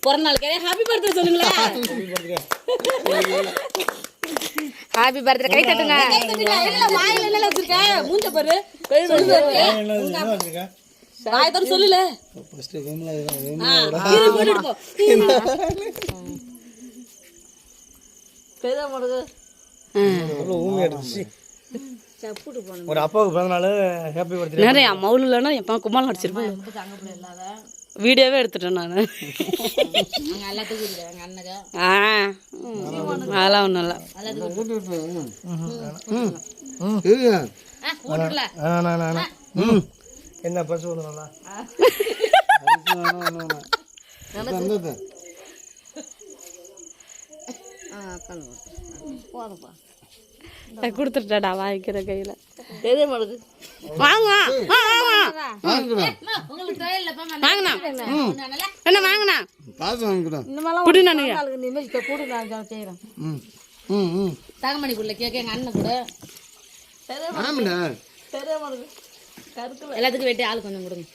பிறந்த நாளுக்கு happy birthday சொல்லுங்களா? Happy birthday. கை தட்டுங்க. வாயில என்ன வச்சிருக்க? மூஞ்ச பாரு. வாய் தர சொல்லல. ஃபர்ஸ்ட் வேமலா பேதா மொடகு. ஊமி அடிச்சு. ஒரு அப்பாவுக்கு பிறந்த நாள் ஹாப்பி பர்த்டே. நிறைய மவுல் இல்லைன்னா எப்போ கும்மாலம் அடிச்சிருப்பேன். வீடியோவே எடுத்துட்டேன் நான். அதெல்லாம் ஒன்றும் இல்லை. என்ன பசு ஒன்றுங்களா கொடுத்துட்டாடா வாங்கிக்கிற கையில். வாங்கண்ணா என்ன வாங்கண்ணா தகமணிக்குள்ள கேட்க எங்க அண்ணன் கூட எல்லாத்துக்கும் வெட்டி ஆள் கொஞ்சம் கொடுங்க.